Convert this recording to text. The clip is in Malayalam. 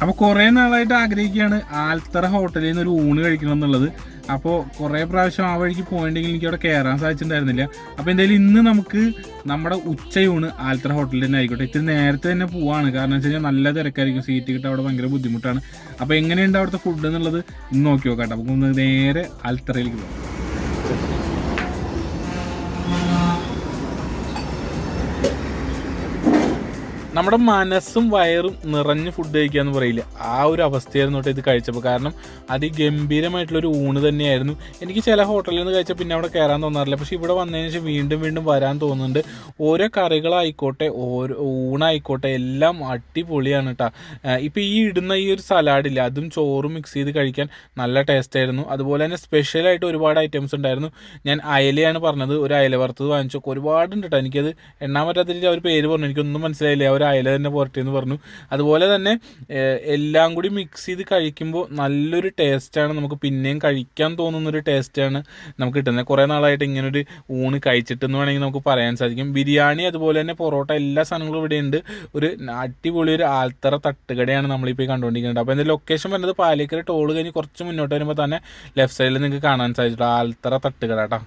അപ്പോൾ കുറേ നാളായിട്ട് ആഗ്രഹിക്കുകയാണ് ആൽത്തറ ഹോട്ടലിൽ നിന്ന് ഒരു ഊണ് കഴിക്കണം എന്നുള്ളത്. അപ്പോൾ കുറേ പ്രാവശ്യം ആ വഴിക്ക് പോയിട്ടുണ്ടെങ്കിൽ എനിക്ക് അവിടെ കയറാൻ സാധിച്ചിട്ടുണ്ടായിരുന്നില്ല. അപ്പോൾ എന്തായാലും ഇന്ന് നമുക്ക് നമ്മുടെ ഉച്ചയൂണ് ആൽത്തറ ഹോട്ടലിൽ തന്നെ ആയിക്കോട്ടെ. ഇത്തിരി നേരത്തെ തന്നെ പോവാണ്, കാരണം വെച്ച് കഴിഞ്ഞാൽ നല്ല തിരക്കായിരിക്കും, സീറ്റ് കിട്ടാൻ അവിടെ ഭയങ്കര ബുദ്ധിമുട്ടാണ്. അപ്പോൾ എങ്ങനെയുണ്ട് അവിടുത്തെ ഫുഡ് എന്നുള്ളത് ഇന്ന് നോക്കി നോക്കാം. അപ്പോൾ ഒന്ന് നേരെ ആൽത്തറയിലേക്ക് പോകാം. നമ്മുടെ മനസ്സും വയറും നിറഞ്ഞ് ഫുഡ് കഴിക്കുക എന്ന് പറയില്ല, ആ ഒരു അവസ്ഥയായിരുന്നു കേട്ടോ ഇത് കഴിച്ചപ്പോൾ. കാരണം അതിഗംഭീരമായിട്ടുള്ളൊരു ഊണ് തന്നെയായിരുന്നു. എനിക്ക് ചില ഹോട്ടലിൽ നിന്ന് കഴിച്ചാൽ പിന്നെ അവിടെ കയറാൻ തോന്നാറില്ല, പക്ഷേ ഇവിടെ വന്നതിന് ശേഷം വീണ്ടും വീണ്ടും വരാൻ തോന്നുന്നുണ്ട്. ഓരോ കറികളായിക്കോട്ടെ, ഓരോ ഊണായിക്കോട്ടെ, എല്ലാം അടിപൊളിയാണ് കേട്ടോ. ഇപ്പോൾ ഈ ഇടുന്ന ഈ ഒരു സലാഡില്ല, അതും ചോറും മിക്സ് ചെയ്ത് കഴിക്കാൻ നല്ല ടേസ്റ്റായിരുന്നു. അതുപോലെ തന്നെ സ്പെഷ്യലായിട്ട് ഒരുപാട് ഐറ്റംസ് ഉണ്ടായിരുന്നു. ഞാൻ അയലയാണ് പറഞ്ഞത്, ഒരു അയല വറുത്തത് വാങ്ങിച്ചൊക്കെ ഒരുപാടുണ്ട് കേട്ടോ. എനിക്കത് എണ്ണാൻ പറ്റാത്ത രീതിയിൽ അവർ പേര് പറഞ്ഞു, എനിക്കൊന്നും മനസ്സിലായില്ല. അവർ അയല തന്നെ പോരട്ടെ എന്ന് പറഞ്ഞു. അതുപോലെ തന്നെ എല്ലാം കൂടി മിക്സ് ചെയ്ത് കഴിക്കുമ്പോൾ നല്ലൊരു ടേസ്റ്റാണ്, നമുക്ക് പിന്നെയും കഴിക്കാൻ തോന്നുന്നൊരു ടേസ്റ്റാണ് നമുക്ക് കിട്ടുന്നത്. കുറേ നാളായിട്ട് ഇങ്ങനൊരു ഊണ് കഴിച്ചിട്ടെന്ന് വേണമെങ്കിൽ നമുക്ക് പറയാൻ സാധിക്കും. ബിരിയാണി അതുപോലെ തന്നെ പൊറോട്ട എല്ലാ സാധനങ്ങളും ഇവിടെ ഉണ്ട്. ഒരു അടിപൊളി ഒരു ആൽത്തറ തട്ടുകടയാണ് നമ്മളിപ്പോൾ കണ്ടുകൊണ്ടിരിക്കുന്നത്. അപ്പോൾ എൻ്റെ ലൊക്കേഷൻ വരുന്നത് പാലേക്കര ടോൾ കഴിഞ്ഞ് കുറച്ച് മുന്നോട്ട് വരുമ്പോൾ തന്നെ ലെഫ്റ്റ് സൈഡിൽ നിങ്ങൾക്ക് കാണാൻ സാധിച്ചിട്ടുള്ള ആൽത്തറ തട്ടുകട കേട്ടോ.